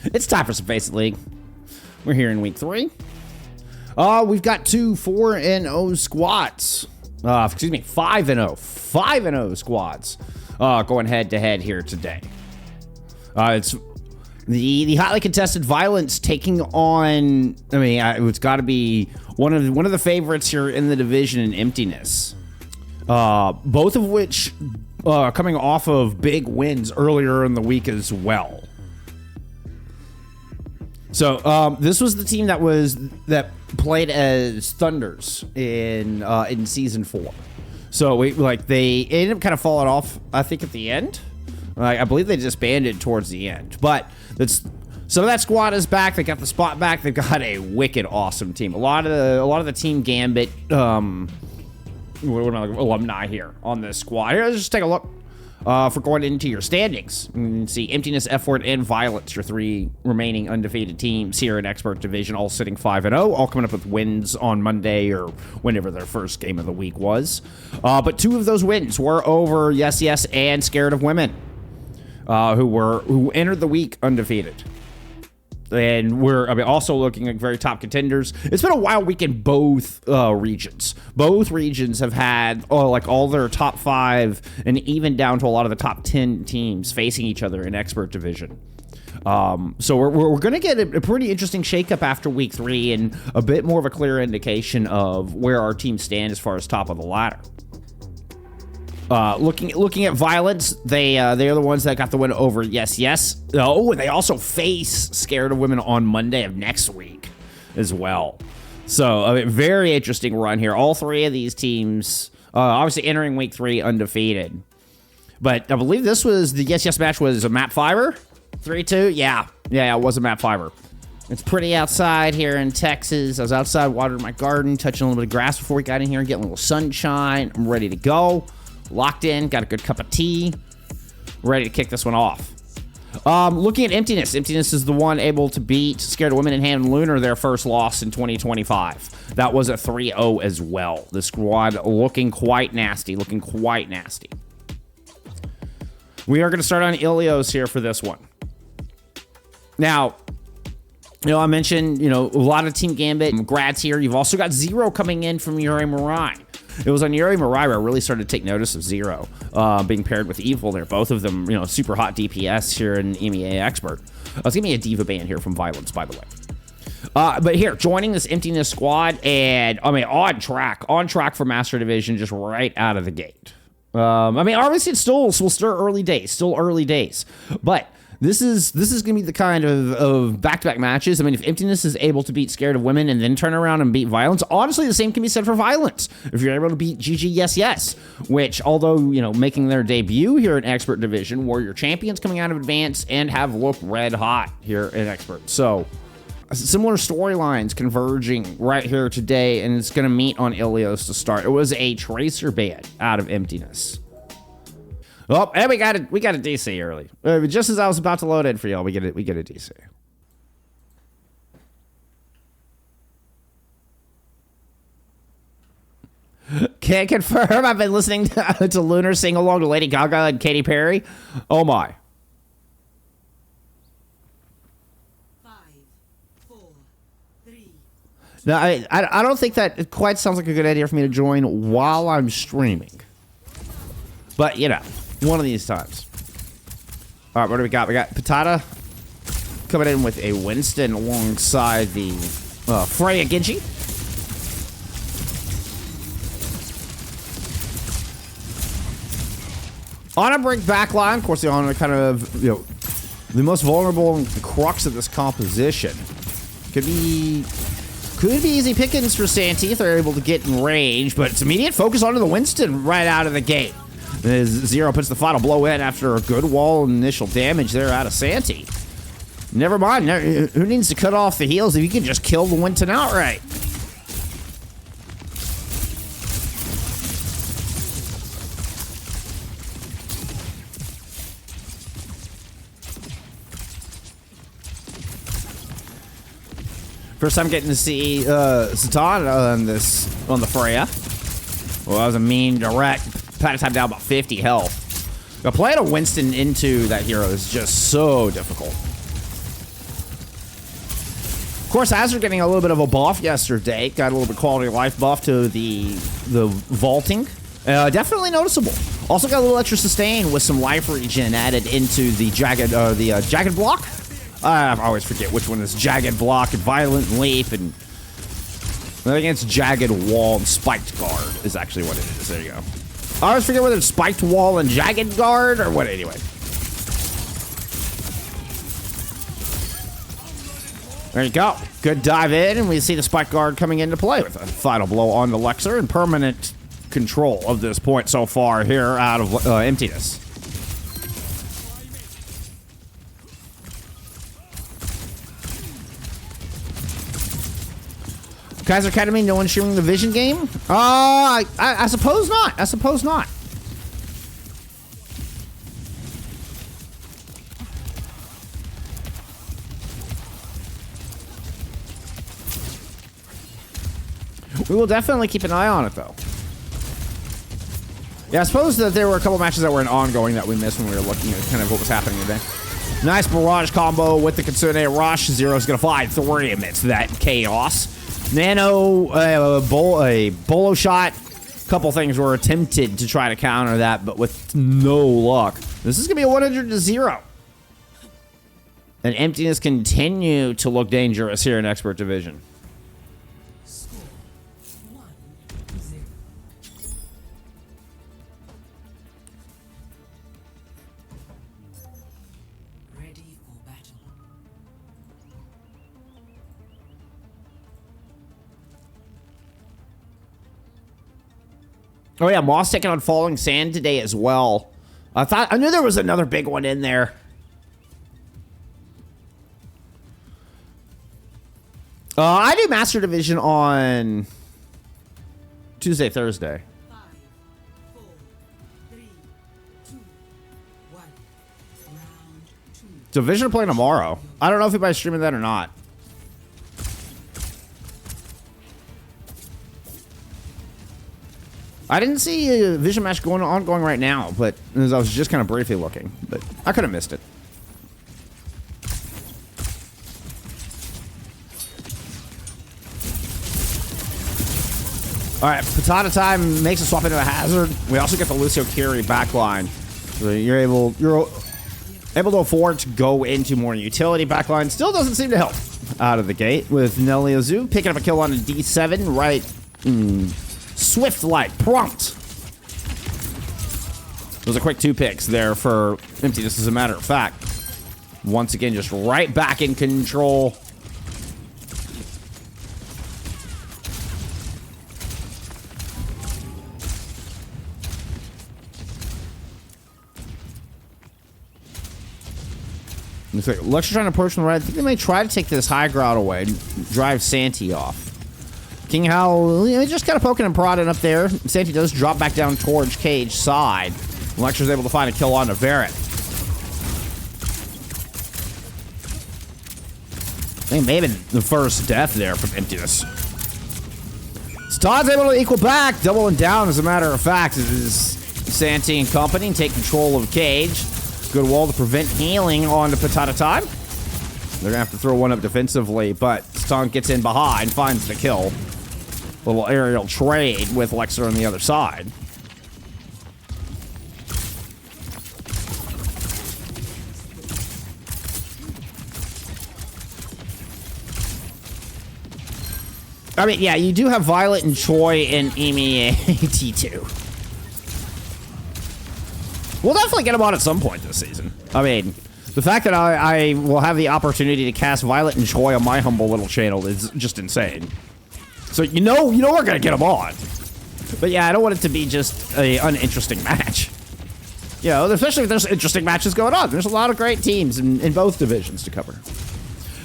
It's time for some FACEIT League. We're here in week 3. We've got two 4-0 squads. 5-0. 5-0 squads going head-to-head here today. It's the hotly contested Violence taking on, it's got to be one of the favorites here in the division in Emptiness. Both of which coming off of big wins earlier in the week as well. So this was the team that played as Thunders in season 4. So they ended up kind of falling off, I think, at the end. I believe they disbanded towards the end. But some of that squad is back. They got the spot back. They've got a wicked awesome team. A lot of the Team Gambit alumni here on this squad. Here, let's just take a look. For going into your standings, you can see Emptiness, F-Word, and Violence, your 3 remaining undefeated teams here in Expert Division, all sitting 5-0, all coming up with wins on Monday or whenever their first game of the week was. But 2 of those wins were over Yes Yes and Scared of Women, who entered the week undefeated. And we're also looking at very top contenders. It's been a wild week in both regions. Both regions have had all their top 5 and even down to a lot of the top 10 teams facing each other in Expert Division. So we're going to get a pretty interesting shakeup after week 3 and a bit more of a clear indication of where our teams stand as far as top of the ladder. Looking at Violence, they are the ones that got the win over Yes Yes. Oh, and they also face Scared of Women on Monday of next week as well. So very interesting run here. All 3 of these teams obviously entering week 3 undefeated. But I believe this was the Yes Yes match was a map fiber, 3-2. Yeah, it was a map fiber. It's pretty outside here in Texas. I was outside watering my garden, touching a little bit of grass before we got in here and getting a little sunshine. I'm ready to go. Locked in, got a good cup of tea, ready to kick this one off. Looking at Emptiness. Emptiness is the one able to beat Scared of Women and Hand Lunar, their first loss in 2025. That was a 3-0 as well. The squad looking quite nasty, We are going to start on Illios here for this one. Now, I mentioned, a lot of Team Gambit grads here. You've also got Zero coming in from Yuri Mirai. It was on Yuri Mirai where I really started to take notice of Zero being paired with Evil there. Both of them, super hot DPS here in EMEA Expert. Let's give me a Diva band here from Violence, by the way. But here, joining this Emptiness squad, and on track for Master Division just right out of the gate. Obviously it's still early days, but this is going to be the kind of back-to-back matches. If Emptiness is able to beat Scared of Women and then turn around and beat Violence, honestly, the same can be said for Violence. If you're able to beat GG Yes Yes, which, although, making their debut here in Expert Division, were your champions coming out of Advance and have looked red hot here in Expert. So, similar storylines converging right here today, and it's going to meet on Illios to start. It was a Tracer ban out of Emptiness. Oh, and we got a DC early. Just as I was about to load in for y'all, we get a DC. Can't confirm. I've been listening to Lunar sing along to Lady Gaga and Katy Perry. Oh my. 5, 4, 3. Now, I don't think that quite sounds like a good idea for me to join while I'm streaming. But, one of these times. All right, what do we got? We got Patata coming in with a Winston alongside the Freya Genji. On a break backline, of course, the Honor kind of, the most vulnerable and the crux of this composition. Could be easy pickings for Santi if they're able to get in range, but it's immediate focus onto the Winston right out of the gate. As Zero puts the final blow in after a good wall and initial damage there out of Santi. Never mind. Who needs to cut off the heels if you can just kill the Winston outright? First time getting to see Satan on the Freya. Well, that was a mean direct. Pat time down about 50 health. But playing a Winston into that hero is just so difficult. Of course, Hazard getting a little bit of a buff yesterday. Got a little bit quality of life buff to the vaulting. Definitely noticeable. Also got a little extra sustain with some life regen added into the jagged block. I always forget which one is jagged block and violent leap, and I think it's jagged wall and spiked guard is actually what it is. There you go. I always forget whether it's spiked wall and jagged guard or what. Anyway. There you go. Good dive in, and we see the spike guard coming into play with a final blow on the Lexer and permanent control of this point so far here out of Emptiness. Kaiser Academy, no one streaming the Vision game? I suppose not. I suppose not. We will definitely keep an eye on it, though. Yeah, I suppose that there were a couple matches that were ongoing that we missed when we were looking at kind of what was happening today. Nice barrage combo with the Kitsune Rush. Zero's gonna fly 3 amidst that chaos. Nano, a bolo shot. Couple things were attempted to try to counter that, but with no luck. This is gonna be a 100-0. And Emptiness continue to look dangerous here in Expert Division. Oh yeah, Moss taking on Falling Sand today as well. I knew there was another big one in there. I do Master Division on Tuesday, Thursday. 5, 4, 3, 2, 1. Round 2. Division are playing tomorrow. I don't know if anybody's streaming that or not. I didn't see a Vision match ongoing right now, but as I was just kind of briefly looking, but I could have missed it. All right, Patata Time makes a swap into a Hazard. We also get the Lucio Kiri backline. So you're able to afford to go into more utility backline. Still doesn't seem to help out of the gate with Nelly Azu picking up a kill on a D7 right. Swift like prompt. Those are quick 2 picks there for Emptiness, as a matter of fact. Once again, just right back in control. Looks like Luxor trying to approach from the right. I think they may try to take this high ground away and drive Santi off. King Howl, just kind of poking and prodding up there. Santi does drop back down towards Cage side. Luxor's able to find a kill on to Varret. I think maybe the first death there from Emptiness. Todd's able to equal back, doubling down as a matter of fact. It is Santi and company take control of Cage. Good wall to prevent healing on the Patata Time. They're gonna have to throw one up defensively, but Stonk gets in behind, finds the kill. Little aerial trade with Lexer on the other side. I mean, yeah, you do have Violet and Choi in EMEA T2. We'll definitely get them on at some point this season. I mean, the fact that I will have the opportunity to cast Violet and Choi on my humble little channel is just insane. So you know we're gonna get them on. But yeah, I don't want it to be just a uninteresting match. You know, especially if there's interesting matches going on. There's a lot of great teams in both divisions to cover.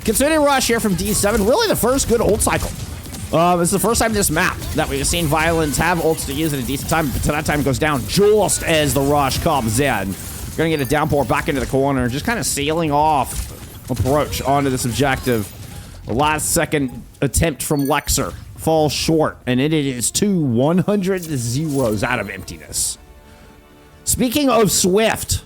Kitsune Rush here from D7, really the first good ult cycle. It's the first time this map that we've seen Violence have ults to use at a decent time, but that time goes down just as the rush comes in. Gonna get a downpour back into the corner, just kind of sealing off approach onto this objective. The last second attempt from Lexer falls short, and it is 2 100-0s out of Emptiness. Speaking of Swift,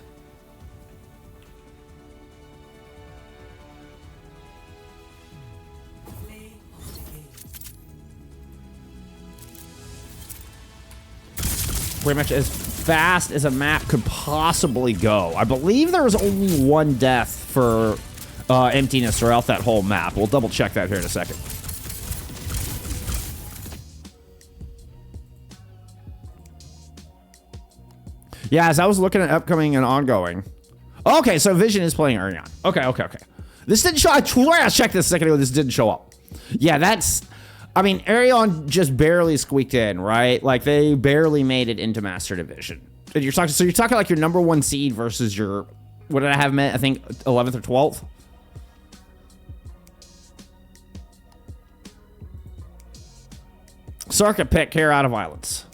pretty much as fast as a map could possibly go. I believe there was only one death for Emptiness throughout that whole map. We'll double check that here in a second. Yeah, as I was looking at upcoming and ongoing. Okay, so Vision is playing Arion. Okay. This didn't show. I checked this a second ago. This didn't show up. Yeah, that's. I mean, Arion just barely squeaked in, right? Like they barely made it into Master Division. And you're talking. So you're talking like your #1 seed versus your. What did I have? I think 11th or 12th. Circuit pick here out of Violence.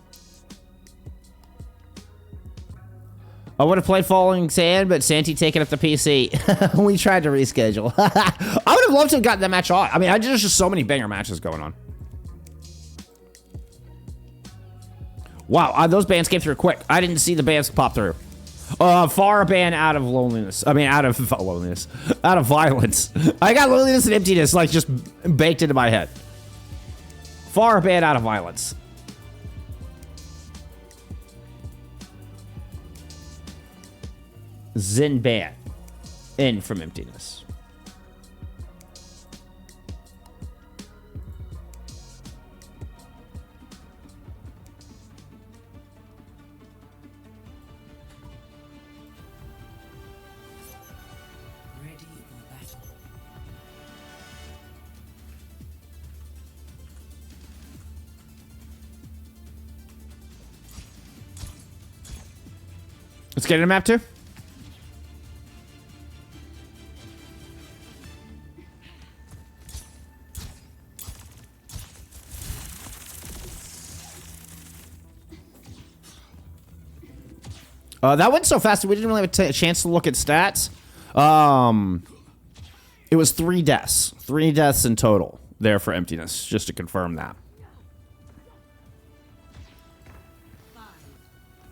I would have played Falling Sand, but Santi taking up the PC. We tried to reschedule. I would have loved to have gotten that match on. I mean, there's just so many banger matches going on. Wow, those bans came through quick. I didn't see the bans pop through. Far ban out of loneliness. I mean, out of loneliness. Out of violence. I got loneliness and emptiness, like, just baked into my head. Far ban out of violence. Zen ban in from Emptiness. Ready for battle. Let's get in a map too. That went so fast, we didn't really have a chance to look at stats. It was 3 deaths. 3 deaths in total there for Emptiness, just to confirm that. 5,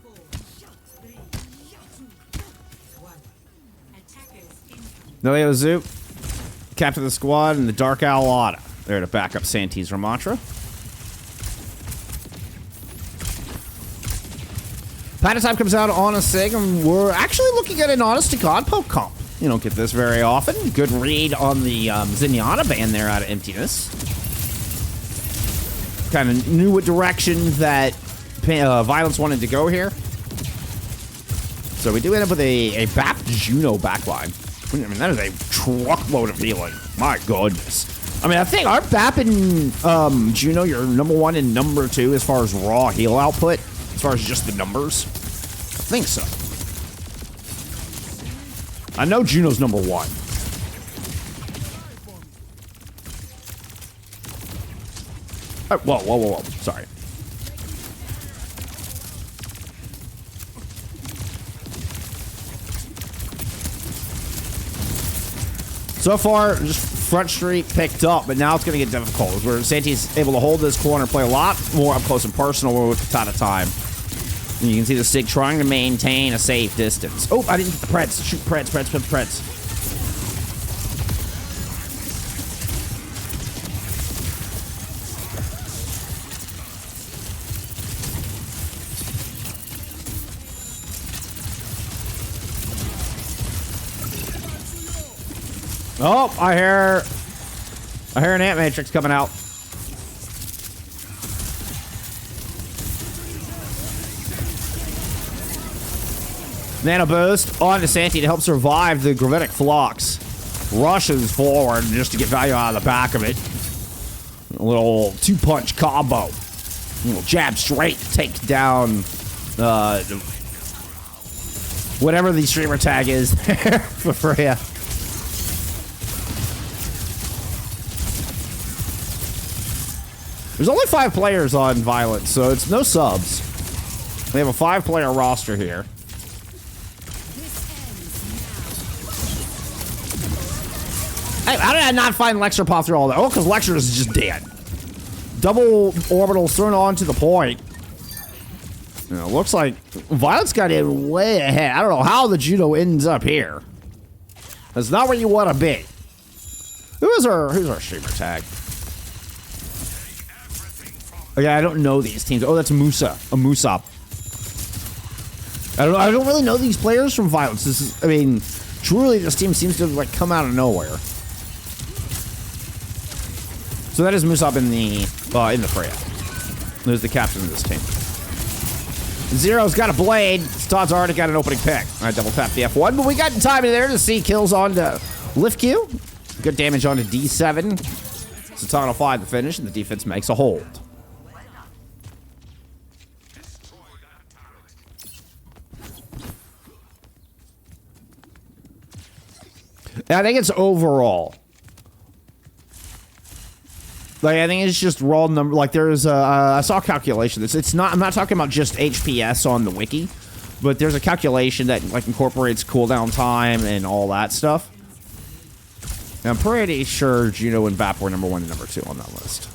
4, 3, 2, 1. Attackers incoming. Illios Zoop, captain of the squad, and the Dark Owl Otta there to back up Santi's Ramatra. Pattern time comes out on a Sig, and we're actually looking at an honest to God poke comp. You don't get this very often. Good read on the Zenyatta ban there out of Emptiness. Kind of knew what direction that Violence wanted to go here. So we do end up with a BAP Juno backline. I mean, that is a truckload of healing. My goodness. I mean, I think aren't BAP and Juno your #1 and #2 as far as raw heal output? As far as just the numbers? I think so. I know Juno's #1. Oh, whoa. Sorry. So far, just front street picked up, but now it's going to get difficult. Where Santi's able to hold this corner, play a lot more up close and personal with Katana time. And you can see the Sig trying to maintain a safe distance. Oh, I didn't get the Preds. Shoot Preds. Oh, I hear an Ant Matrix coming out. Nano boost onto Santi to help survive the Gravitic Flux. Rushes forward just to get value out of the back of it. A little 2-punch combo. A little jab straight to take down whatever the streamer tag is for Freya. There's only 5 players on Violence, so it's no subs. They have a 5-player roster here. Hey, how did I not find Lecture pop through all that? Oh, because Lecture is just dead. Double orbitals thrown onto the point. You know, looks like Violence got in way ahead. I don't know how the Judo ends up here. That's not where you want to be. Who's our streamer tag? Oh, yeah, I don't know these teams. Oh, that's Musa. A Musop. I don't really know these players from Violence. This is, I mean, truly, this team seems to have, like, come out of nowhere. So that is Musab in the Freya. There's the captain of this team. Zero's got a blade. Todd's already got an opening pick. I double tap the F1, but we got time in there to see kills on to Lift Q. Good damage on to D7. So Todd will find the finish, and the defense makes a hold. And I think it's overall. Like, I think it's just raw number. Like, there's I saw a calculation. It's not. I'm not talking about just HPS on the wiki, but there's a calculation that like incorporates cooldown time and all that stuff. And I'm pretty sure Juno and Vap were number 1 and number 2 on that list.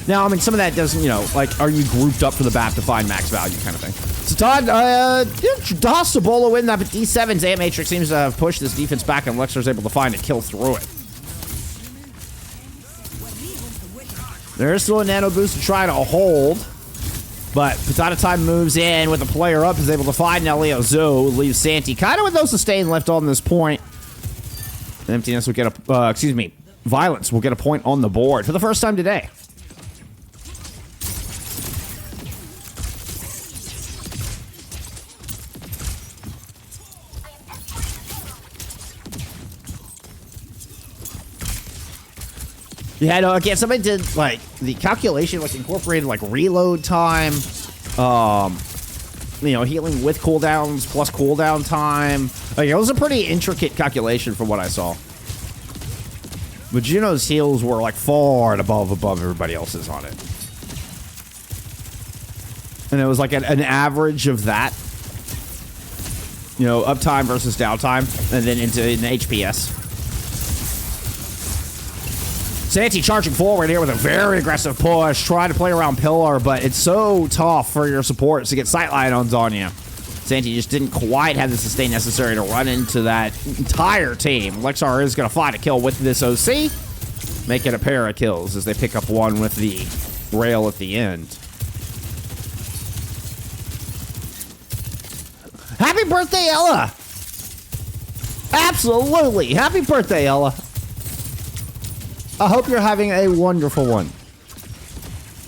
Now, I mean, some of that doesn't, you know, like, are you grouped up for the BAP to find max value kind of thing. So Todd, tossed a bolo in that, but D7's A Matrix seems to have pushed this defense back, and Lexer's able to find a kill through it. There's still a nano boost to try to hold, but Potato Time moves in with the player up, is able to find Illios, leaves Santi kind of with no sustain left on this point. Emptiness will get a, Violence will get a point on the board for the first time today. Yeah, no, again, somebody did, like, the calculation, like, incorporated, like, reload time, you know, healing with cooldowns plus cooldown time. Like, it was a pretty intricate calculation from what I saw. But Juno's heals were, like, far and above everybody else's on it. And it was, like, an average of that. You know, uptime versus downtime, and then into an HPS. Santi charging forward here with a very aggressive push, trying to play around Pillar, but it's so tough for your supports to get sightline on you. Santi just didn't quite have the sustain necessary to run into that entire team. Lexar is going to find a kill with this OC, make it a pair of kills as they pick up one with the rail at the end. Happy birthday, Ella! Absolutely! Happy birthday, Ella! I hope you're having a wonderful one.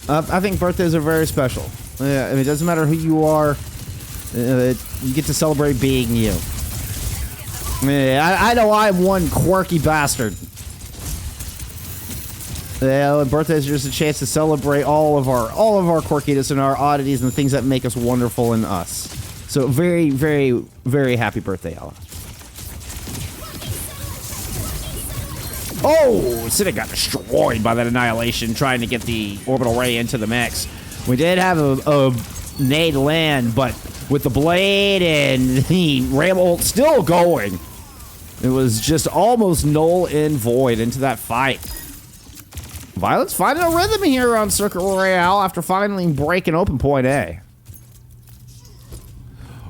I think birthdays are very special. Yeah, I mean, it doesn't matter who you are. You get to celebrate being you. Yeah, I know I'm one quirky bastard. Yeah, birthdays are just a chance to celebrate all of our quirkiness and our oddities and the things that make us wonderful in us. So very, very, very happy birthday, Ella. Oh, Siddiq got destroyed by that Annihilation trying to get the Orbital Ray into the mix. We did have a nade land, but with the Blade and the Ram ult still going, it was just almost null and void into that fight. Violet's finding a rhythm here on Circuit Royale after finally breaking open point A.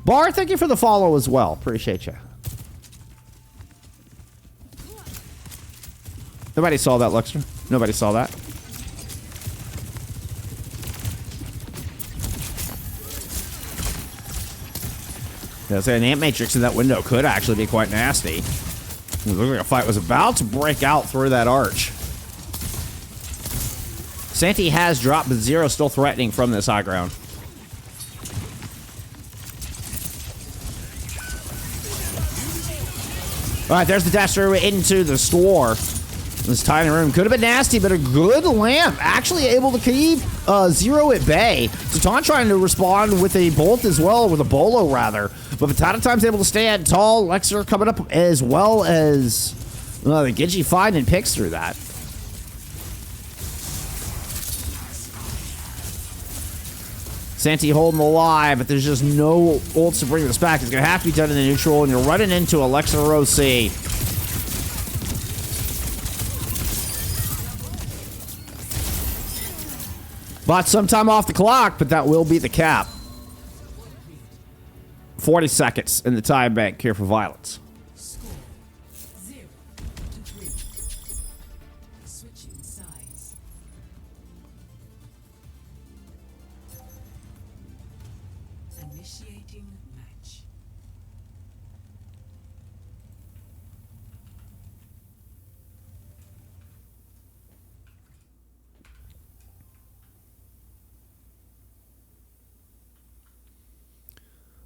Bar, thank you for the follow as well. Appreciate you. Nobody saw that, Luxor. Nobody saw that. Yeah, so an Ant Matrix in that window could actually be quite nasty. It looked like a fight was about to break out through that arch. Santi has dropped, but Zero still threatening from this high ground. All right, there's the dash through into the store. This tiny room could have been nasty, but a good lamp. Actually able to keep Zero at bay. Zatan trying to respond with a bolt as well, with a bolo rather. But Potato Time's able to stay at tall. Lexer coming up as well as the Gidgey finding picks through that. Santi holding alive, but there's just no ults to bring this back. It's going to have to be done in the neutral, and you're running into Alexa OC. Bought some time off the clock, but that will be the cap. 40 seconds in the time bank here for Violence. Score 0-3. Switching sides. A Initiating match.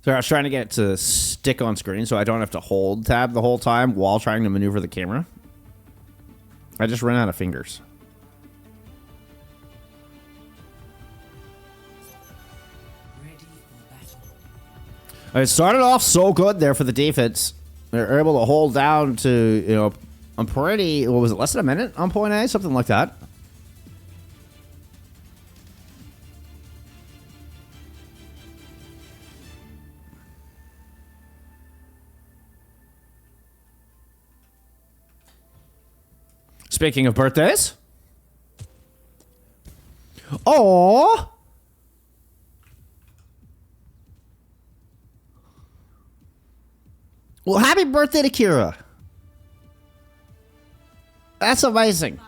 So I was trying to get it to stick on screen so I don't have to hold tab the whole time while trying to maneuver the camera. I just ran out of fingers. Ready for battle. It started off so good there for the defense. They're able to hold down to, you know, I'm pretty, what was it, less than a minute on point A? Something like that. Speaking of birthdays. Oh. Well, happy birthday to Kira. That's amazing. 5,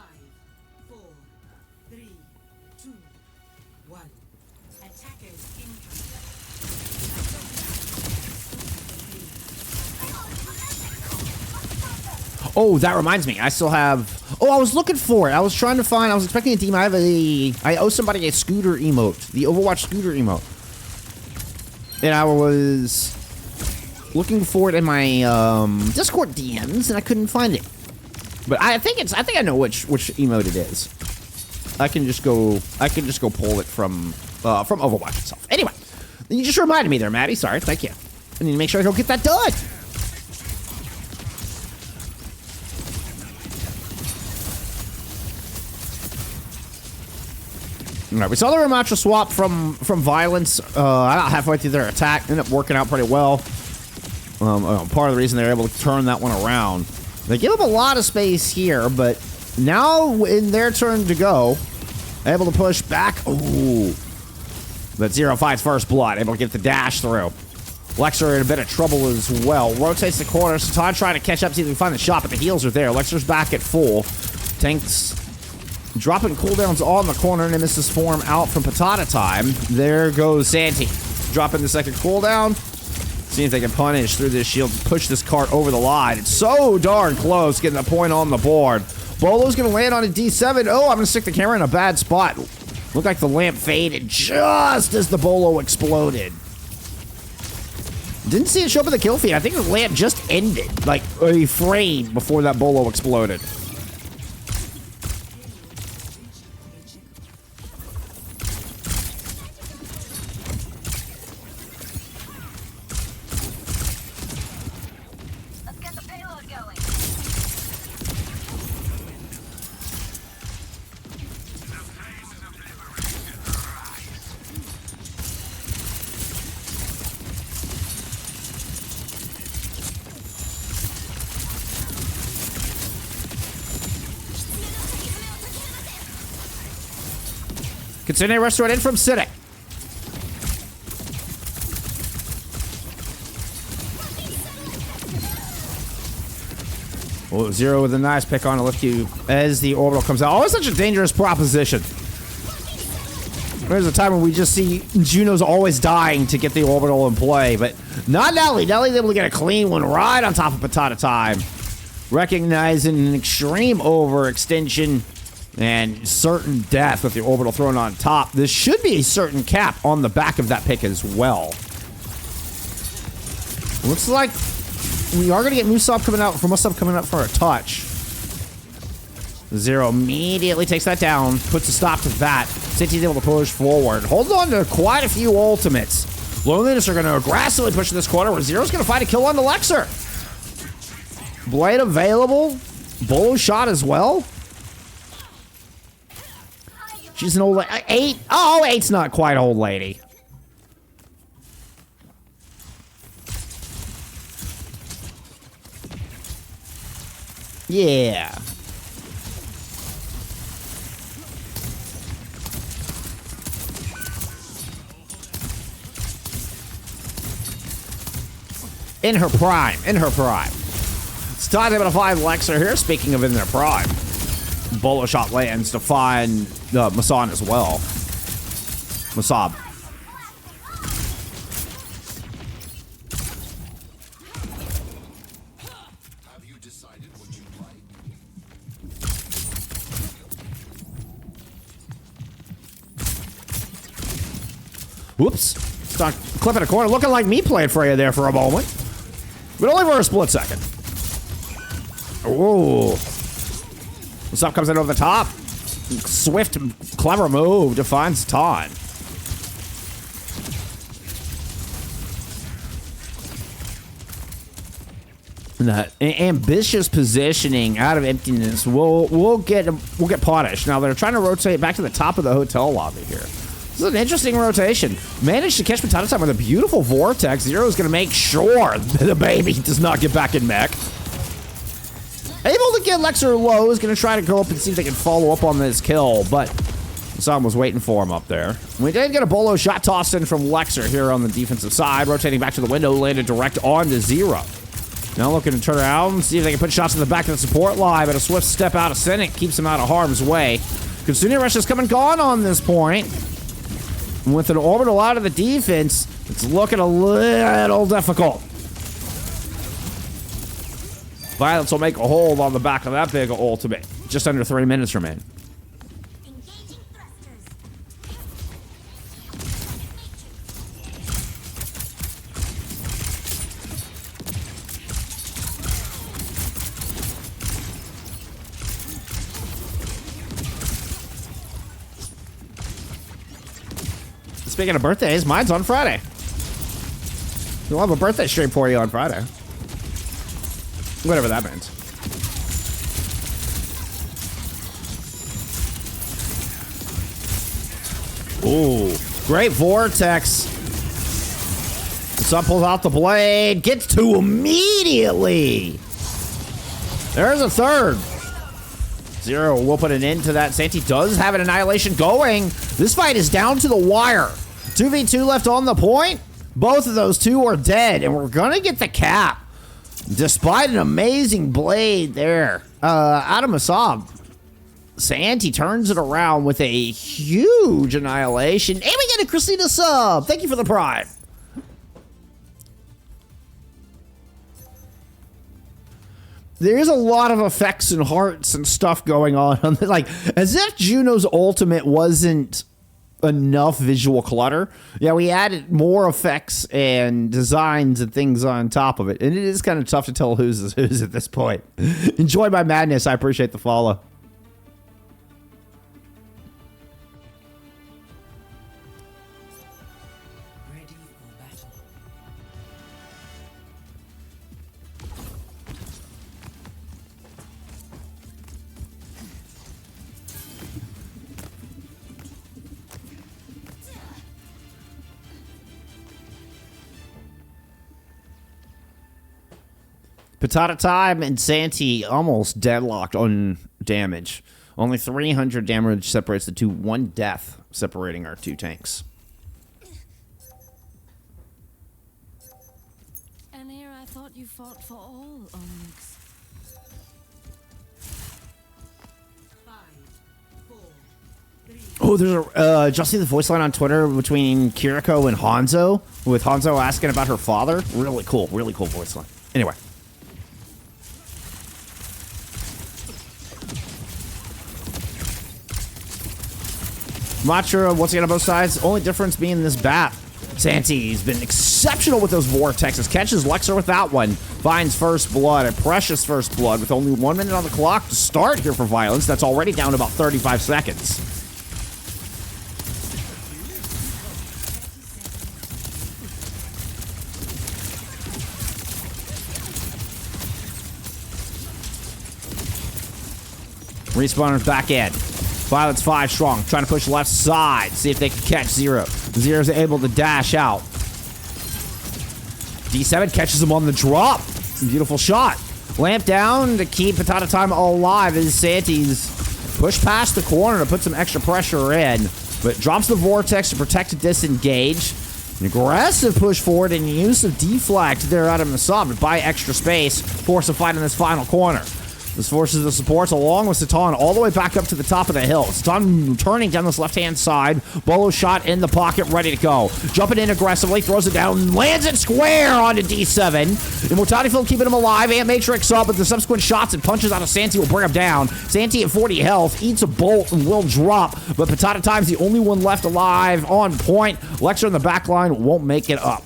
4, 3, 2, 1. Attackers incoming. Oh, that reminds me. I still have... Oh, I was looking for it. I was trying to find... I was expecting a team. I owe somebody a scooter emote. The Overwatch scooter emote. And I was looking for it in my Discord DMs, and I couldn't find it. But I think I know which emote it is. I can just go pull it from Overwatch itself. Anyway, you just reminded me there, Maddie. Sorry, thank you. I need to make sure I go get that done. All right, we saw the Ramacha swap from Violence about halfway through their attack. Ended up working out pretty well. Part of the reason they're able to turn that one around. They give up a lot of space here, but now in their turn to go, able to push back. Ooh. But Zero finds first blood, able to get the dash through. Lexer in a bit of trouble as well. Rotates the corner. Satan trying to catch up, see if he can find the shot, but the heals are there. Lexer's back at full. Tanks dropping cooldowns on the corner. Nemesis form out from Patata time. There goes Santi. Dropping the second cooldown. Seeing if they can punish through this shield, push this cart over the line. It's so darn close, getting a point on the board. Bolo's going to land on a D7. Oh, I'm going to stick the camera in a bad spot. Looked like the lamp faded just as the Bolo exploded. Didn't see it show up in the kill feed. I think the lamp just ended, like a frame before that Bolo exploded. Kitsune restaurant in from Cynic. Oh, Zero with a nice pick on to lift you as the orbital comes out. Always such a dangerous proposition. There's a time when we just see Juno's always dying to get the orbital in play, but not Nelly. Nelly's able to get a clean one right on top of Patata time. Recognizing an extreme overextension and certain death with the orbital thrown on top. This should be a certain cap on the back of that pick as well. Looks like we are going to get Musab coming out for a touch. Zero immediately takes that down, puts a stop to that. Cinti's able to push forward. Holds on to quite a few ultimates. Loneliness are going to aggressively push this corner where Zero's going to find a kill on the Lexer. Blade available. Bolo shot as well. She's an old lady. 8. Oh, 8's not quite old lady. Yeah. In her prime. In her prime. It's time able to find Lexer here. Speaking of in their prime. Bolo shot lands to find Masan as well. Masab. Whoops. Start clipping a corner. Looking like me playing Freya there for a moment. But only for a split second. Ooh. What's up? Comes in over the top. Swift, clever move. Defines Ton. That ambitious positioning out of Emptiness will get punished. Now they're trying to rotate back to the top of the hotel lobby here. This is an interesting rotation. Managed to catch Potato Time with a beautiful vortex. Zero's going to make sure the baby does not get back in mech. Able to get Lexer low. Is going to try to go up and see if they can follow up on this kill, but someone was waiting for him up there. We did get a bolo shot tossed in from Lexer here on the defensive side. Rotating back to the window, landed direct onto Zero. Now looking to turn around, see if they can put shots in the back of the support line, but a swift step out of Cynic keeps him out of harm's way. Kitsune Rush has come and gone on this point. With an orbital out of the defense, it's looking a little difficult. Violence will make a hold on the back of that big ultimate. Just under 3 minutes remain. Speaking of birthdays, mine's on Friday. We'll have a birthday stream for you on Friday. Whatever that means. Ooh, great vortex. Sun pulls out the blade, gets to immediately. There's a third. Zero will put an end to that. Santi does have an annihilation going. This fight is down to the wire. 2v2 left on the point. Both of those two are dead, and we're gonna get the cap. Despite an amazing blade there, Adam Asab, Santi turns it around with a huge annihilation. And we get a Christina sub. Thank you for the prime. There's a lot of effects and hearts and stuff going on. Like, as if Juno's ultimate wasn't enough visual clutter. Yeah, we added more effects and designs and things on top of it. And it is kind of tough to tell who's who's at this point. Enjoy my madness. I appreciate the follow. Ready for battle. Potato Time and Santi almost deadlocked on damage. Only 300 damage separates the two. 1 death separating our two tanks. And here I thought you fought for all Onyx. 5, 4, 3. Oh, there's a just see the voice line on Twitter between Kiriko and Hanzo, with Hanzo asking about her father. Really cool voice line. Anyway. Matra, once again on both sides. Only difference being this bat. Santi's been exceptional with those vortexes. Catches Lexer with that one. Finds first blood, a precious first blood, with only 1 minute on the clock to start here for Violence. That's already down to about 35 seconds. Respawners back in. Violence 5 strong, trying to push left side, see if they can catch Zero. Zero's able to dash out. D7 catches him on the drop. Beautiful shot. Lamp down to keep Potato Time alive as Santi's pushed past the corner to put some extra pressure in, but drops the vortex to protect and disengage. An aggressive push forward and use of deflect there out of Masab to buy extra space, force a fight in this final corner. This forces the supports along with Satan all the way back up to the top of the hill. Satan turning down this left-hand side. Bolo shot in the pocket, ready to go. Jumping in aggressively, throws it down, lands it square onto D7. Immortality Field keeping him alive. Ant Matrix up, but the subsequent shots and punches out of Santi will bring him down. Santi at 40 health, eats a bolt and will drop, but Potato Time's the only one left alive on point. Lecter in the back line won't make it up.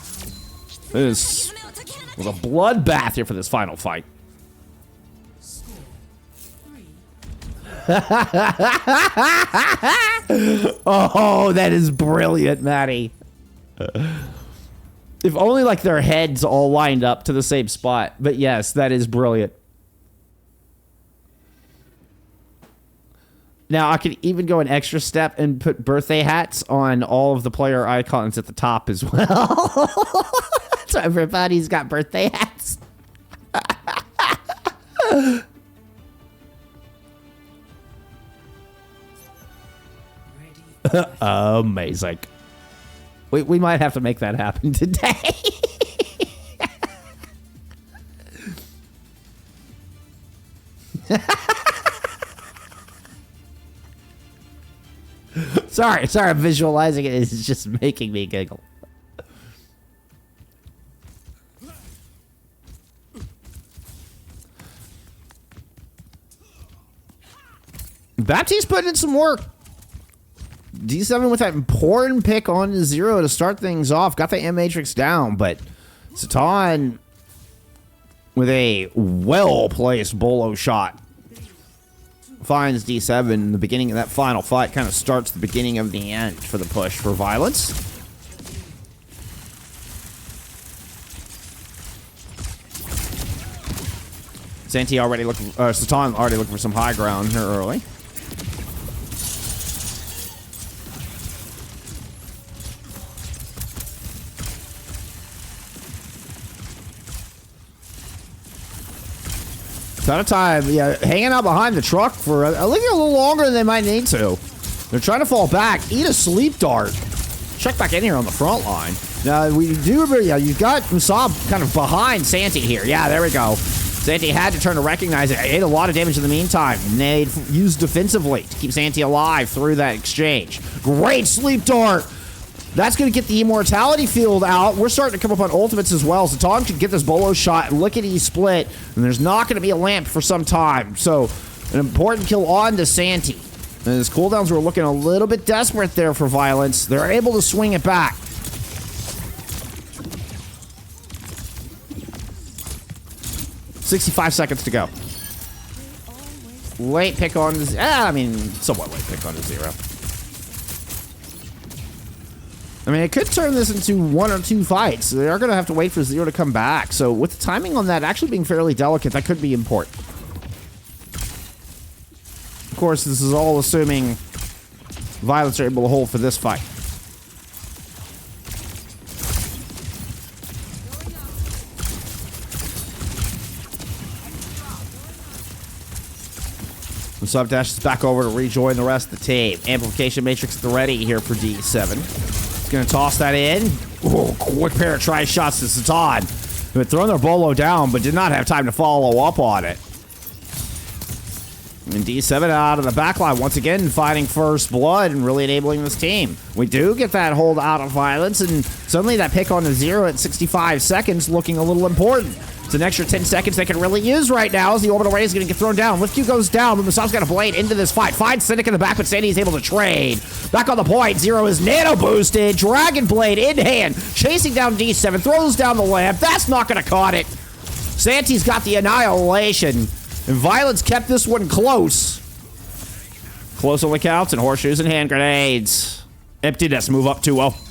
This was a bloodbath here for this final fight. Oh, that is brilliant, Maddie. If only like their heads all lined up to the same spot. But yes, that is brilliant. Now, I could even go an extra step and put birthday hats on all of the player icons at the top as well. So everybody's got birthday hats. Amazing. We might have to make that happen today. Sorry, I'm visualizing it. It's just making me giggle. Baptiste's putting in some work. D7 with that important pick on 0 to start things off. Got the M Matrix down, but Satan with a well-placed bolo shot finds D7 in the beginning of that final fight. Kind of starts the beginning of the end for the push for Violence. Satan already looking for some high ground here early. Ton of time, yeah, hanging out behind the truck for a little longer than they might need to. They're trying to fall back, eat a sleep dart. Check back in here on the front line. Now, we do, yeah, you've got Musab kind of behind Santi here. Yeah, there we go. Santi had to turn to recognize it. It ate a lot of damage in the meantime. They used defensively to keep Santi alive through that exchange. Great sleep dart. That's going to get the Immortality Field out. We're starting to come up on ultimates as well. Satan should get this bolo shot and lickety split. And there's not going to be a lamp for some time. So, an important kill on to Santi. And his cooldowns were looking a little bit desperate there for Violence. They're able to swing it back. $65 seconds to go. Late pick on... somewhat late pick on 0. I mean, it could turn this into 1 or 2 fights. They are going to have to wait for 0 to come back. So with the timing on that actually being fairly delicate, that could be important. Of course, this is all assuming Violence are able to hold for this fight. The sub dash is back over to rejoin the rest of the team. Amplification Matrix at the ready here for D7. Gonna toss that in. Ooh, quick pair of try shots to Satan, who had thrown their bolo down, but did not have time to follow up on it. And D7 out of the backline once again, fighting first blood and really enabling this team. We do get that hold out of Violence, and suddenly that pick on 0 at 65 seconds looking a little important. It's an extra 10 seconds they can really use right now as the orbital ray is going to get thrown down. Lift Q goes down, but Musab's got a blade into this fight. Finds Cynic in the back, but Sandy's able to trade. Back on the point, 0 is nano boosted. Dragon Blade in hand, chasing down D7, throws down the lamp. That's not going to cut it. Santi's got the annihilation, and Violence kept this one close. Close only counts, and horseshoes and hand grenades. Emptiness move up 2-0.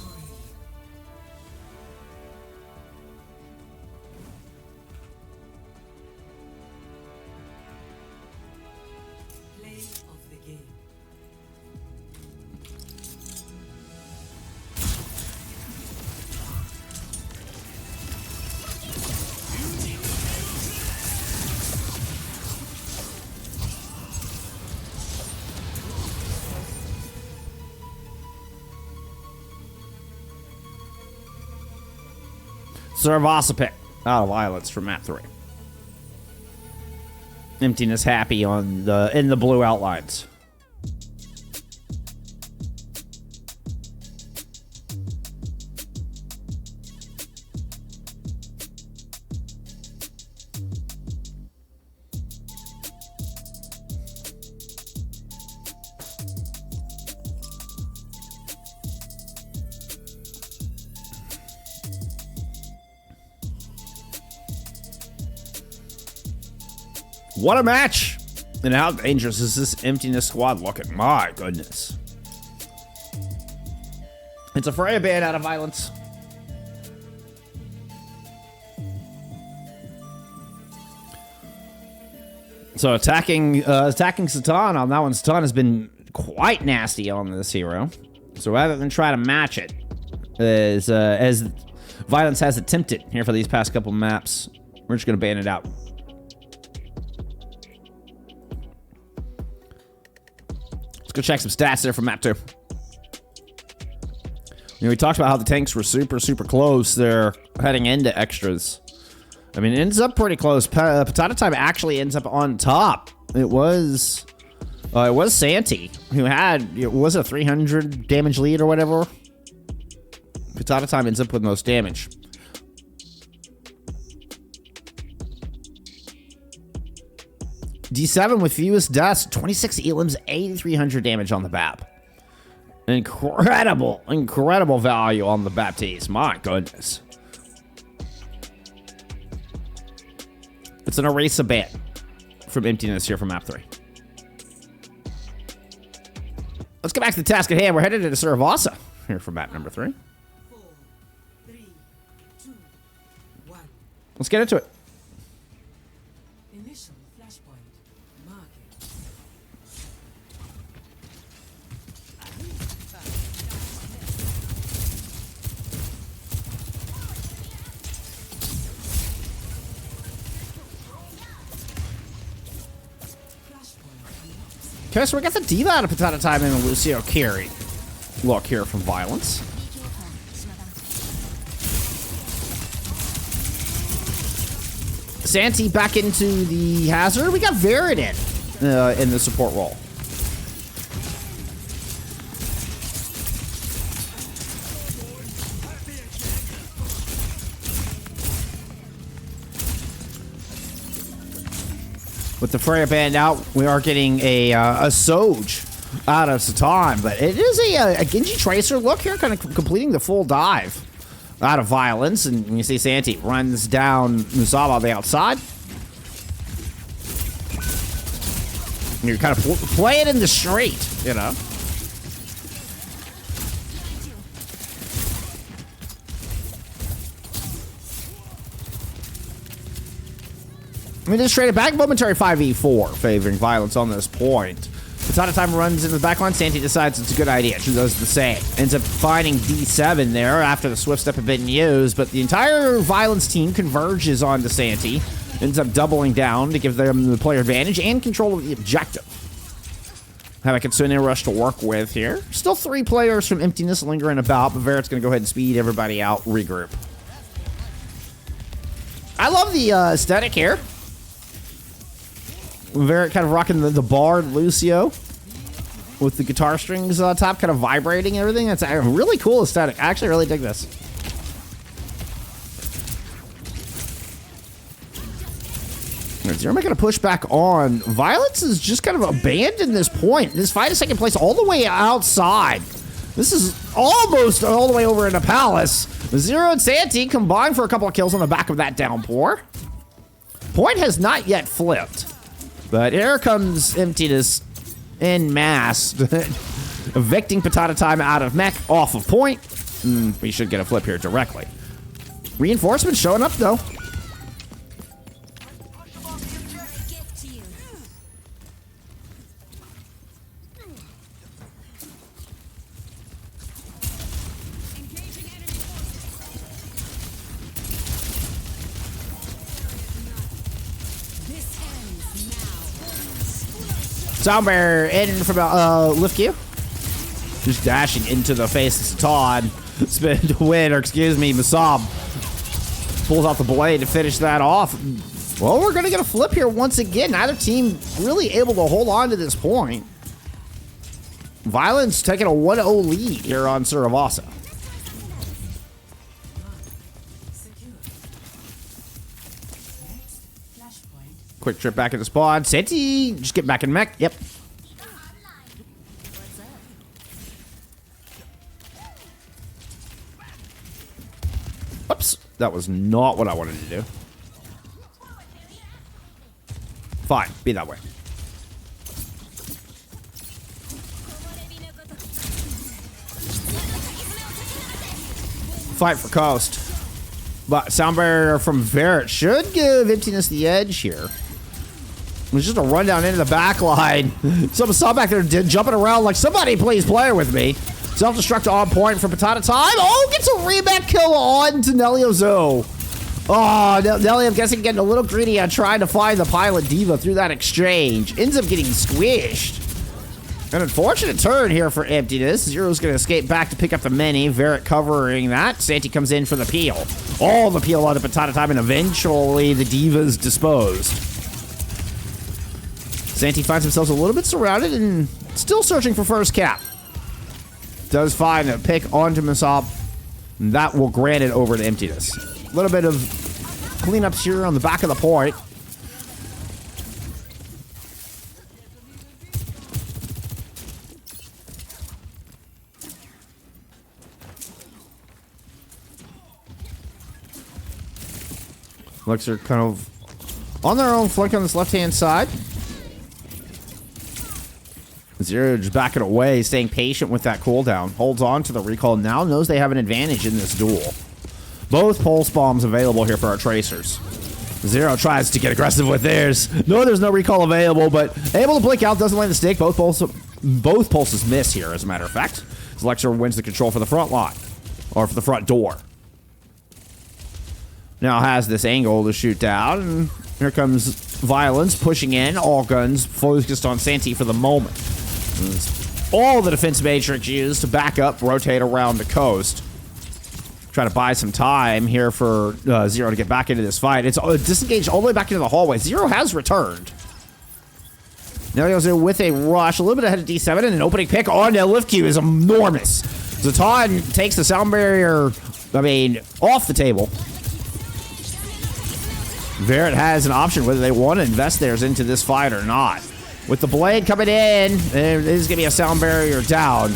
Suravasa pick out of Violence from map 3. Emptiness happy on the in the blue outlines. What a match! And how dangerous is this Emptiness squad looking? My goodness. It's a Freya ban out of violence. So attacking Satan on that one. Satan has been quite nasty on this hero. So rather than try to match it, as violence has attempted here for these past couple maps, we're just going to ban it out. Let's go check some stats there from map 2. You know, we talked about how the tanks were super close there heading into extras. I mean, it ends up pretty close. Potato Time actually ends up on top. It was Santi who had, was it a 300 damage lead or whatever? Potato Time ends up with most damage. D7 with fewest deaths, 26 elims, 8,300 damage on the BAP. Incredible value on the Baptiste. My goodness. It's an erase a ban from Emptiness here from map 3. Let's get back to the task at hand. We're headed into Suravasa here for map number 3. 4, 3, 2, 1. Let's get into it. Initial flashpoint market. Okay, so we got the diva out of Potato Time and the Lucio carry. Look here from Violence. Santi back into the hazard. We got Veridin in the support role. With the Freya band out, we are getting a Soj out of Satan, but it is a Genji Tracer look here, kind of completing the full dive out of Violence, and you see Santi runs down Musaba on the outside. And you're kind of play it in the street, you know. I mean, just traded back momentary 5v4, favoring Violence on this point. Potato Time runs into the backline. Santi decides it's a good idea. She does the same. Ends up finding D7 there after the Swift Step had been used, but the entire Violence team converges onto Santi. Ends up doubling down to give them the player advantage and control of the objective. Have a Kitsune rush to work with here. Still 3 players from Emptiness lingering about, but Verit's going to go ahead and speed everybody out, regroup. I love the aesthetic here. Verit kind of rocking the Bard Lucio with the guitar strings on top, kind of vibrating and everything. That's a really cool aesthetic. I actually really dig this. Zero going to push back on. Violence is just kind of abandoned this point. This fight is taking place all the way outside. This is almost all the way over in the palace. Zero and Santi combined for a couple of kills on the back of that downpour. Point has not yet flipped. But here comes Emptiness en masse, evicting Potato Time out of mech, off of point. We should get a flip here directly. Reinforcements showing up, though. Soundbear in from lift queue. Just dashing into the face of Satan. Spin to win, or excuse me, Masab pulls out the blade to finish that off. Well, we're going to get a flip here once again. Neither team really able to hold on to this point. Violence taking a 1-0 lead here on Suravasa. Secure. Next flashpoint. Quick trip back into spawn. Senti, just get back in mech. Yep. Oops. That was not what I wanted to do. Fine. Be that way. Fight for coast. But sound barrier from Verret should give Emptiness the edge here. It was just a run down into the back line. Someone saw back there jumping around like, somebody please play with me. Self-destruct on point for Potato Time. Oh, gets a reback kill on to Illios. Oh, Nelly, I'm guessing getting a little greedy on trying to find the Pilot Diva through that exchange. Ends up getting squished. An unfortunate turn here for Emptiness. Zero's going to escape back to pick up the mini. Verret covering that. Santi comes in for the peel. All the peel on the Potato Time, and eventually the Diva's disposed. Santi finds himself a little bit surrounded and still searching for first cap. Does find a pick onto Masop. That will grant it over to Emptiness. A little bit of cleanups here on the back of the point. Looks are kind of on their own flank on this left-hand side. Zero just backing away, staying patient with that cooldown. Holds on to the recall now, knows they have an advantage in this duel. Both pulse bombs available here for our tracers. Zero tries to get aggressive with theirs. No, there's no recall available, but able to blink out, doesn't land the stick. Both pulses miss here, as a matter of fact. Lexer wins the control for the front line, or for the front door. Now has this angle to shoot down, and here comes Violence pushing in. All guns focused on Santi for the moment. All the defense matrix used to back up, rotate around the coast. Try to buy some time here for Zero to get back into this fight. It's disengaged all the way back into the hallway. Zero has returned. Now he goes in with a rush, a little bit ahead of D7, and an opening pick on the lift queue is enormous. Zatan takes the sound barrier, off the table. Verret has an option whether they want to invest theirs into this fight or not. With the blade coming in, it is going to be a sound barrier down.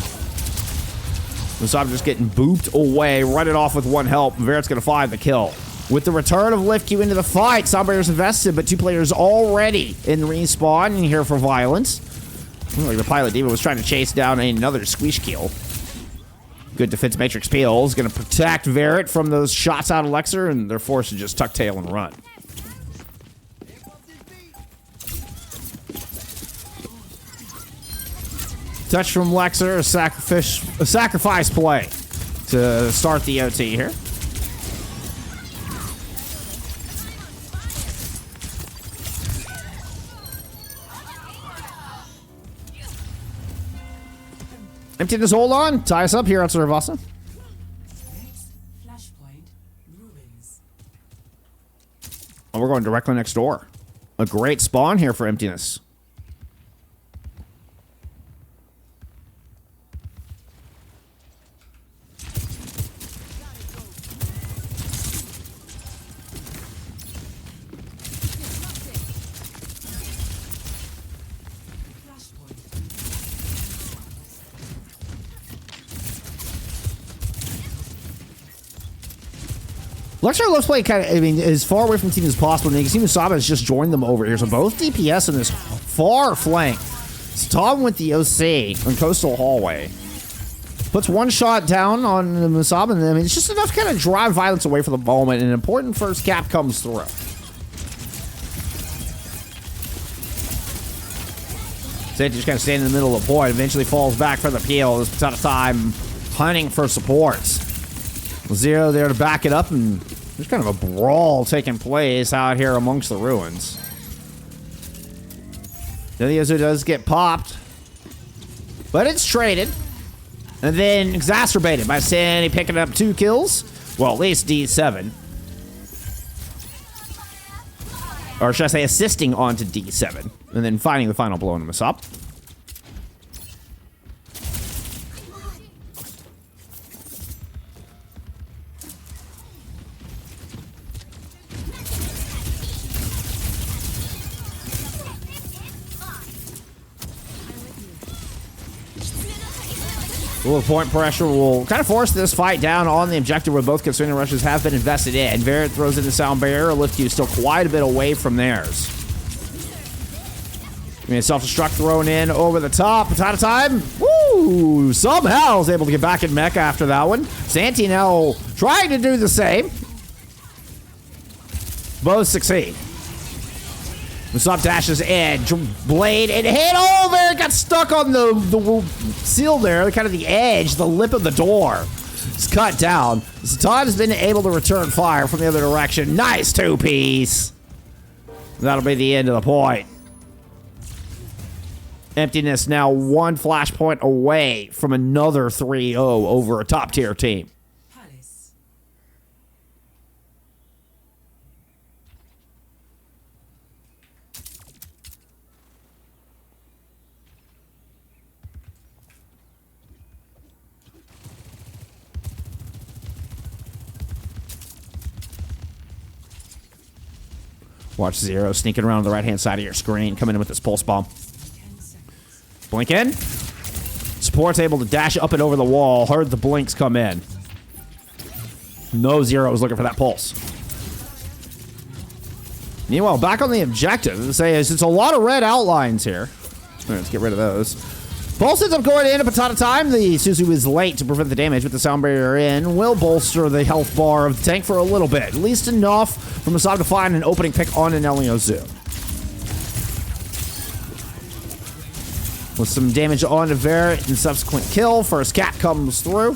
So I'm just getting booped away, running off with one help. Verret's going to find the kill. With the return of Lift Q into the fight, sound barrier's invested, but two players already in respawn here for Violence. Like the Pilot Diva was trying to chase down another squish kill. Good defense matrix peel is going to protect Verret from those shots out of Lexer, and they're forced to just tuck tail and run. Touch from Lexer, a sacrifice play to start the OT here. Emptiness, hold on. Tie us up here on Suravasa. Next flashpoint ruins. Oh, we're going directly next door. A great spawn here for Emptiness. Lexer loves playing kind of, as far away from the team as possible. And you can see Musaba has just joined them over here. So both DPS in this far flank. So Tom with the OC on Coastal Hallway. Puts one shot down on Musaba. And it's just enough to kind of drive Violence away for the moment. And an important first cap comes through. Santi just kind of standing in the middle of the void. Eventually falls back for the peel. This out of time hunting for supports. Zero there to back it up, and there's kind of a brawl taking place out here amongst the ruins. Illios does get popped, but it's traded, and then exacerbated by Sandy picking up 2 kills. Well, at least D7. or should I say assisting onto D7, and then finding the final blow on Masop. A little point pressure will kind of force this fight down on the objective where both concerning rushes have been invested in. Verret throws in the sound barrier. Lift you still quite a bit away from theirs. I mean, self-destruct thrown in over the top. Potato time. Woo! Somehow is able to get back in mecha after that one. Santi now trying to do the same. Both succeed. Masop dashes in, blade, and hit over. It got stuck on the seal there, kind of the edge, the lip of the door. It's cut down. Satan has been able to return fire from the other direction. Nice two-piece. That'll be the end of the point. Emptiness now one flashpoint away from another 3-0 over a top-tier team. Palace. Watch Zero sneaking around on the right-hand side of your screen, coming in with this pulse bomb. 10 seconds. Blink in. Support's able to dash up and over the wall. Heard the blinks come in. No Zero is looking for that pulse. Meanwhile, back on the objective, say it's a lot of red outlines here. Let's get rid of those. Pulse ends up going in a potato time. The Suzu is late to prevent the damage with the sound barrier in. Will bolster the health bar of the tank for a little bit. At least enough for Masop to find an opening pick on an Illios Zoo. With some damage on to Verret and subsequent kill. First cat comes through.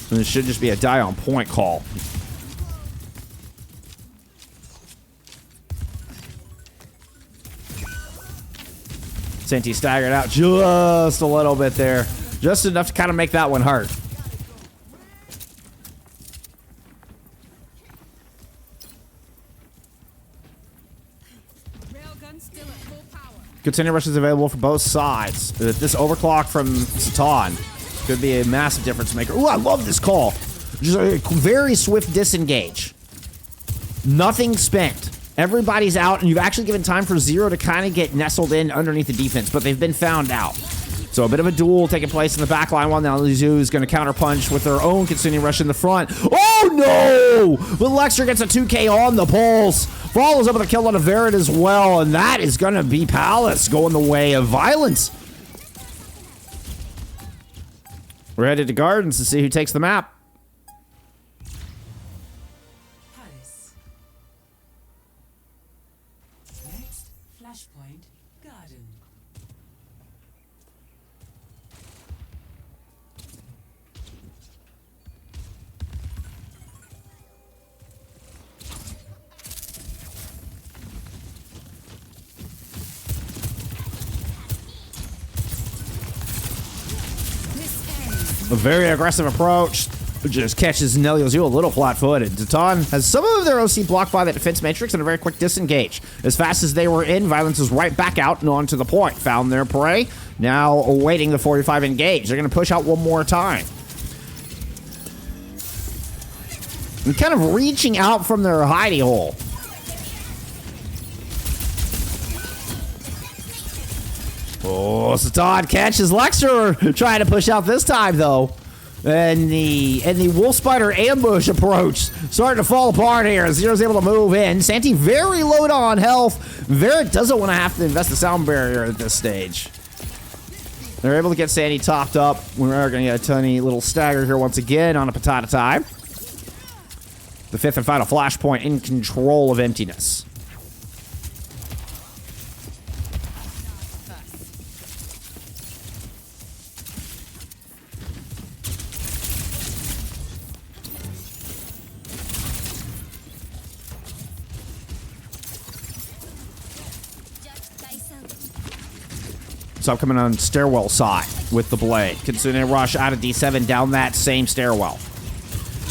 And it should just be a die on point call. Santi staggered out just a little bit there. Just enough to kind of make that one hurt. Railgun still at full power. Continued rushes available for both sides. This overclock from Satan could be a massive difference maker. Ooh, I love this call. Just a very swift disengage. Nothing spent. Everybody's out, and you've actually given time for Zero to kind of get nestled in underneath the defense, but they've been found out. So a bit of a duel taking place in the back line while now Zoo is going to counterpunch with their own continuing rush in the front. Oh, no! But Lexer gets a 2K on the pulse. Follows up with a kill on a Verret as well, and that is going to be Palace going the way of violence. We're headed to Gardens to see who takes the map. Palace. Next flashpoint. Garden. A very aggressive approach. Just catches Illios a little flat-footed. Titan has some of their OC blocked by the defense matrix and a very quick disengage. As fast as they were in, Violence is right back out and on to the point. Found their prey. Now awaiting the 45 engage. They're going to push out one more time. And kind of reaching out from their hidey hole. Oh, Satan catches Lexer trying to push out this time, though. And the Wolf Spider ambush approach starting to fall apart here. Zero's able to move in. Santi very low on health. Verret doesn't want to have to invest the sound barrier at this stage. They're able to get Santi topped up. We're going to get a tiny little stagger here once again on a potato time. The fifth and final flashpoint in control of Emptiness. So I'm coming on stairwell side with the blade. Kitsune rush out of D7 down that same stairwell.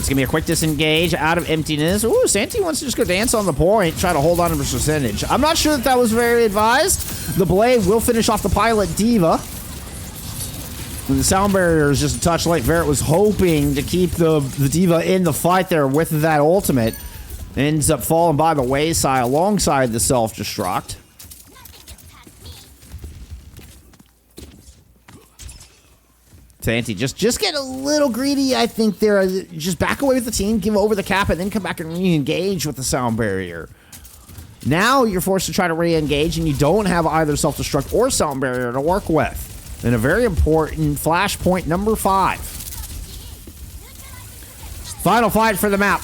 It's going to be a quick disengage out of Emptiness. Ooh, Santi wants to just go dance on the point, try to hold on to his percentage. I'm not sure that was very advised. The Blade will finish off the Pilot Diva. And the sound barrier is just a touch late. Verret was hoping to keep the Diva in the fight there with that ultimate. Ends up falling by the wayside alongside the self-destruct. Santi just get a little greedy, I think, there. Just back away with the team, give over the cap, and then come back and re-engage with the sound barrier. Now you're forced to try to re-engage, and you don't have either self-destruct or sound barrier to work with. And a very important flashpoint number 5. Final fight for the map.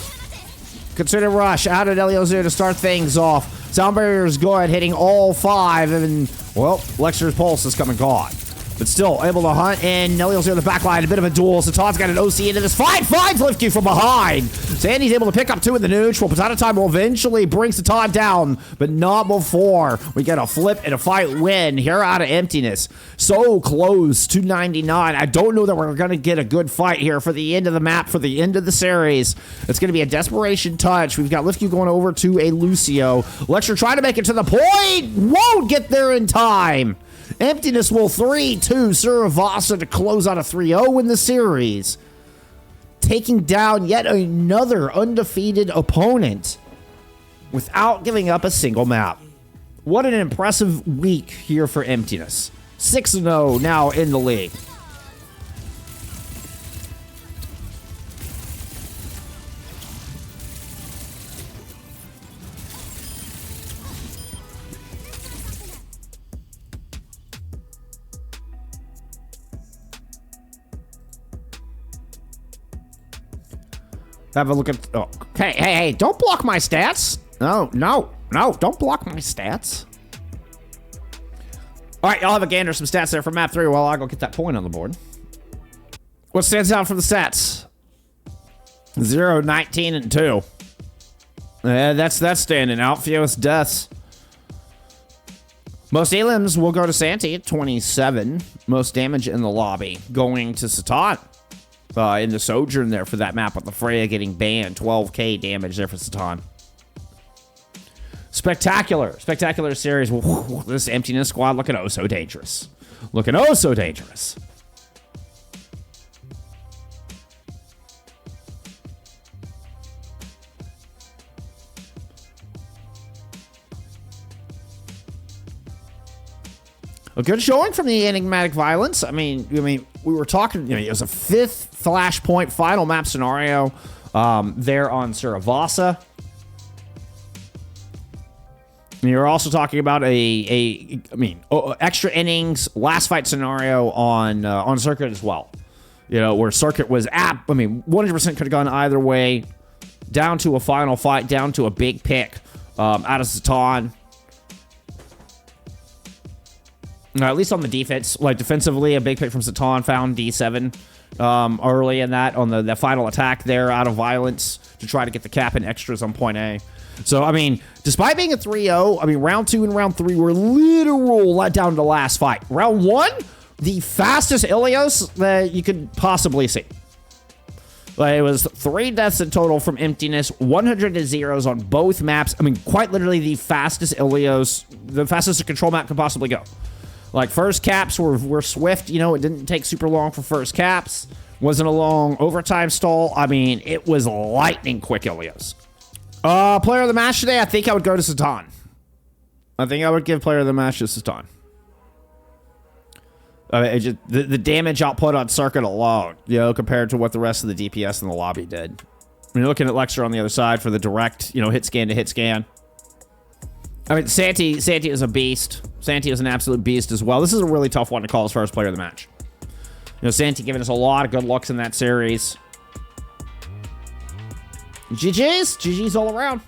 Consider rush out at Illios here to start things off. Sound barrier is good, hitting all 5, and, well, Lexer's pulse is come and gone. But still able to hunt, and Illios here in the back line. A bit of a duel. Satan's got an OC into this fight. Finds Lift Q from behind. Sandy's able to pick up 2 in the neutral. Potato Time will eventually bring Satan down, but not before we get a flip and a fight win here out of Emptiness. So close to 99. I don't know that we're going to get a good fight here for the end of the map, for the end of the series. It's going to be a desperation touch. We've got Lift Q going over to a Lucio. Lecture trying to make it to the point. Won't get there in time. Emptiness will 3-2 Suravasa to close out a 3-0 in the series. Taking down yet another undefeated opponent without giving up a single map. What an impressive week here for Emptiness. 6-0 now in the league. Have a look at... Oh, hey, don't block my stats. No, don't block my stats. All right, I'll have a gander some stats there for map 3 while I go get that point on the board. What stands out for the stats? 0, 19, and 2. That's standing out. Fewest deaths. Most elims will go to Santi at 27. Most damage in the lobby going to Satan. In the Sojourn there for that map with the Freya getting banned. 12k damage there for Satan. Spectacular series. This Emptiness squad looking oh so dangerous. Looking oh so dangerous. A good showing from the Enigmatic Violence. I mean, we were talking, it was a 5th Flashpoint final map scenario there on Suravasa. And you're also talking about extra innings, last fight scenario on Circuit as well. Where Circuit was 100% could have gone either way. Down to a final fight, down to a big pick out of Satan. At least on the defense, defensively, a big pick from Satan found D7 early in that on the final attack there out of Violence to try to get the cap and extras on point A. So, despite being a 3-0, round 2 and round 3 were literal let down to last fight. Round 1, the fastest Illios that you could possibly see. It was 3 deaths in total from Emptiness, 100 to zeros on both maps. Quite literally the fastest Illios, the fastest a control map could possibly go. First caps were swift. It didn't take super long for first caps. Wasn't a long overtime stall. It was lightning quick Illios. Player of the match today, I think I would go to Satan. I think I would give player of the match to Satan. The damage output on Circuit alone, compared to what the rest of the DPS in the lobby did. You're looking at Lecture on the other side for the direct, hit scan to hit scan. Santi is a beast. Santi is an absolute beast as well. This is a really tough one to call as far as player of the match. Santi giving us a lot of good looks in that series. GG's all around.